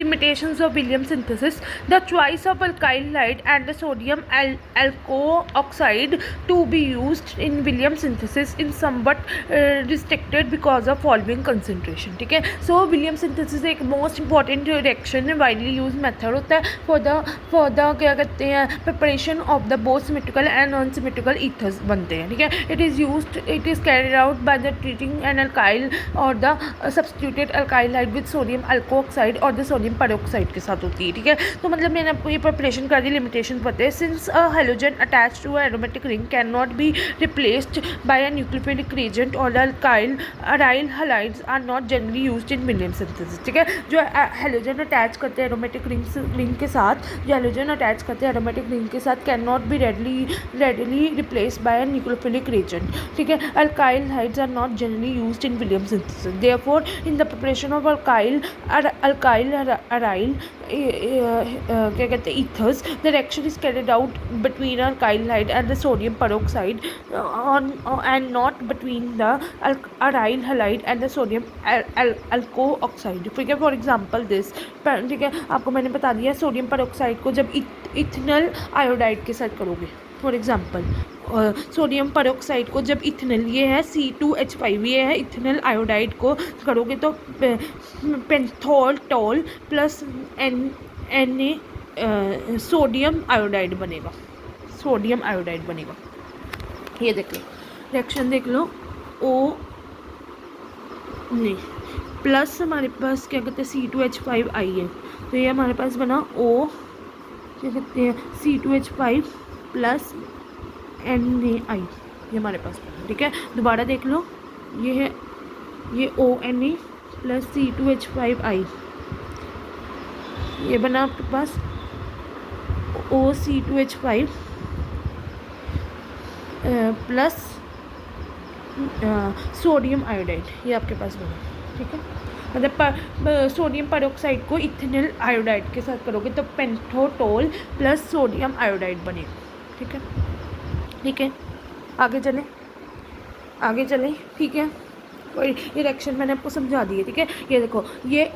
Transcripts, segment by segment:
Limitations of Williams synthesis. The choice of alkyl halide and the sodium alkoxide to be used in Williams synthesis is somewhat restricted because of following concentration. ठीक है, so Williams synthesis एक most important reaction widely used method होता है for the क्या कहते हैं preparation of the both symmetrical and non-symmetrical ethers बनते हैं. ठीक है, it is carried out by the treating an alkyl or the substituted alkyl halide with sodium alkoxide or the sodium peroxide के साथ होती है. ठीक है, तो मतलब मैंने आपको ये प्रिपरेशन कर दी. लिमिटेशन पता है. Since a halogen attach to aromatic ring can not be replaced by a nucleophilic reagent और aryl halides are not generally used in Williams synthesis. ठीक है, जो हेलोजन अटैच करते हैं एरोमेटिक रिंग के साथ, जो हेलोजन अटैच करते हैं एरोमेटिक रिंग के साथ can not be readily replaced by a nucleophilic reagent. ठीक है, alkyl halides are not generally used in Williams synthesis. Therefore in the preparation of alkyl aryl क्या कहते हैं ethers, the reaction is carried out between alkyl halide and the sodium peroxide and not between the aryl halide and the sodium alkoxide. ठीक है, for example this. ठीक है, आपको मैंने बता दिया सोडियम पेरोक्साइड को जब इथेनॉल आयोडाइड के साथ करोगे. फॉर एग्जाम्पल सोडियम पेरोक्साइड को जब इथेनॉल, ये है C2H5, ये है इथेनॉल आयोडाइड को करोगे तो पेंथोल प्लस Na सोडियम आयोडाइड बनेगा. सोडियम आयोडाइड बनेगा. ये देख लो, रिएक्शन देख लो. ओ नहीं प्लस हमारे पास क्या कहते हैं C2H5 आई है, तो ये हमारे पास बना O क्या कहते हैं C2H5 प्लस Na, ये हमारे पास बना. ठीक है, दोबारा देख लो. ये है ये ONA प्लस C2H5I, ये बना आपके पास OC2H5 प्लस सोडियम आयोडाइड, ये आपके पास बना. ठीक है, मतलब सोडियम पेरोक्साइड को इथेनॉल आयोडाइड के साथ करोगे तो पेंथोटोल प्लस सोडियम आयोडाइड बनेगा. ठीक है, ठीक है, आगे चलें. ठीक है, और ये रिएक्शन मैंने आपको समझा दी है. ठीक है, ये देखो ये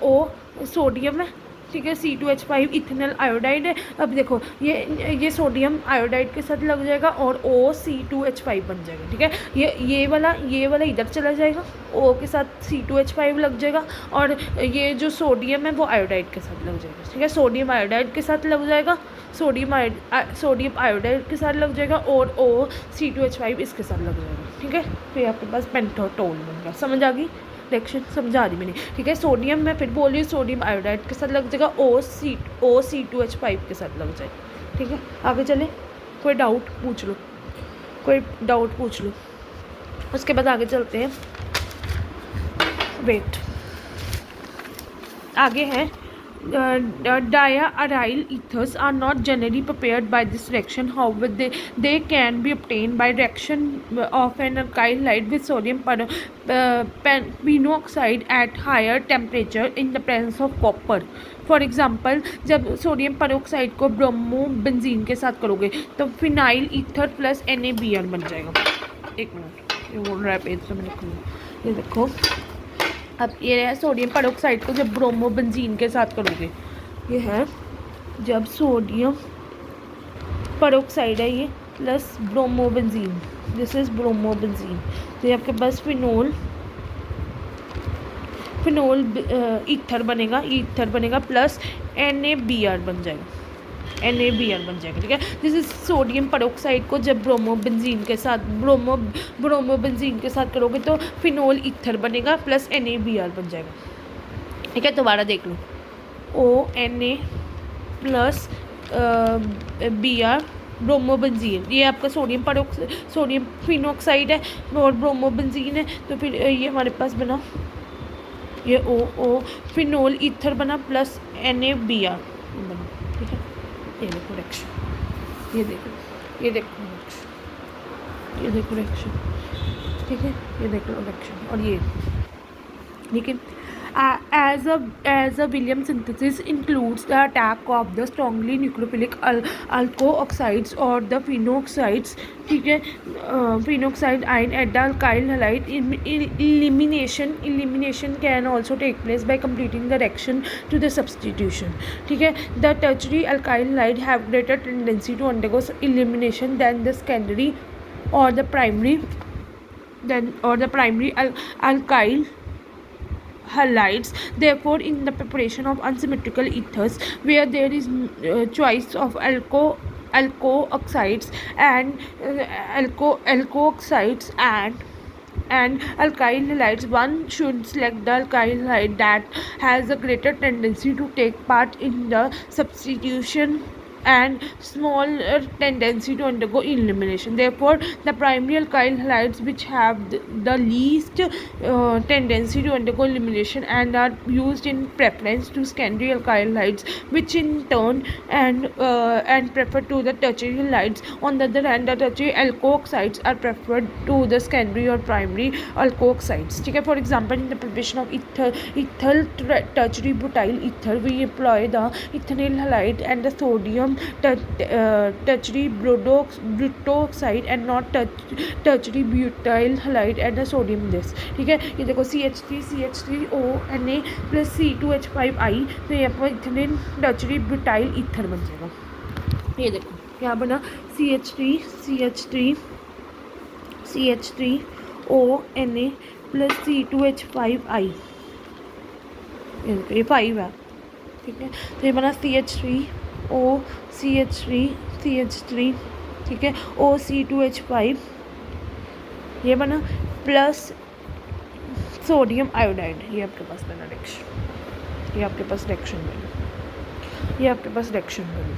O सोडियम है. ठीक है, C2H5 इथेनॉल आयोडाइड है. अब देखो ये सोडियम आयोडाइड के साथ लग जाएगा और OC2H5 बन जाएगा. ठीक है, ये वाला इधर चला जाएगा, O के साथ C2H5 लग जाएगा और ये जो सोडियम है वो आयोडाइड के साथ लग जाएगा. ठीक है, सोडियम आयोडाइड के साथ लग जाएगा, सोडियम आयोडाइड के साथ लग जाएगा और OC2H5 इसके साथ लग जाएगा. ठीक है, तो ये आपके पास पेंथोटोल बन गया. समझ आ गई रिएक्शन? समझा दी मैंने. ठीक है, सोडियम में फिर बोलिए सोडियम आयोडाइड के साथ लग जाएगा, OC2H5 के साथ लग जाएगा. ठीक है, आगे चले. कोई डाउट पूछ लो. उसके बाद आगे चलते हैं. वेट, आगे है diaryl ethers are not generally prepared by this reaction. However, they can be obtained by reaction of an alkyl halide with sodium penoxide at higher temperature in the presence of copper. For example, जब sodium peroxide को bromo benzene के साथ करोगे तो phenyl ether plus NaBr बन जाएगा. एक minute, ये बोल रहा है पेज से मैंने. ये देखो, अब ये है सोडियम पेरोक्साइड को जब ब्रोमो बेंजीन के साथ करोगे. ये है जब सोडियम पेरोक्साइड है ये plus bromo benzene, this is bromo benzene. तो ये आपके पास फिनोल ईथर बनेगा प्लस NaBr बन जाएगा. ठीक है, दिस इज सोडियम पेरोक्साइड को जब ब्रोमो बेंजीन के साथ करोगे तो फिनोल ईथर बनेगा प्लस NaBr बन जाएगा. ठीक है, दोबारा देख लो. ONA plus Br bromo benzene, ये आपका सोडियम फिनोक्साइड है और ब्रोमो बेंजीन है. तो फिर ये हमारे पास बना ये O फिनोल ईथर बना प्लस NaBr बना. ठीक है, ये देखो रिएक्शन, ये देखो रिएक्शन. ठीक है, ये देख लो रिएक्शन. और ये ठीक है, as a Williams synthesis includes the attack of the strongly nucleophilic alkoxides or the phenoxides, ठीक है, phenoxide ion at the alkyl halide. Elimination can also take place by completing the reaction to the substitution, ठीक है. The tertiary alkyl halide have greater tendency to undergo elimination than the secondary or the primary alkyl halides. Therefore, in the preparation of unsymmetrical ethers where there is choice of alko oxides and alkoxides and alkyl halides, one should select the alkyl halide that has a greater tendency to take part in the substitution and smaller tendency to undergo elimination. Therefore, the primary alkyl halides which have the least tendency to undergo elimination and are used in preference to secondary alkyl halides, which in turn and preferred to the tertiary halides. On the other hand, the tertiary alkoxides are preferred to the secondary or primary alkoxides, ठीक है. For example, in the preparation of ethyl tertiary butyl ether, we employ the ethanyl halide and the sodium tertiary butoxide and not tertiary butyl halide and the sodium this, ठीक है. ये देखो CH3O Na plus C2H5I, तो यहाँ पर इथेनिल tertiary butyl ether बन जाएगा. ये देखो यहाँ बना CH3O Na plus C2H5I, ये देखो ये 5 है, ठीक है. तो ये बना CH3O CH3, ठीक है, OC2H5, ये बना प्लस सोडियम आयोडाइड. ये आपके पास बना रिएक्शन, ये आपके पास रिएक्शन बनी,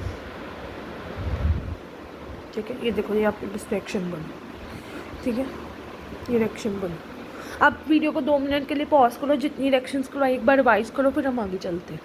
ठीक है. ये देखो ये आपके पास रिएक्शन बनी, ठीक है, ये रिएक्शन बनी. अब वीडियो को 2 मिनट के लिए पॉज करो, जितनी रिएक्शंस करवाई एक बार रिवाइज करो, फिर हम आगे चलते हैं.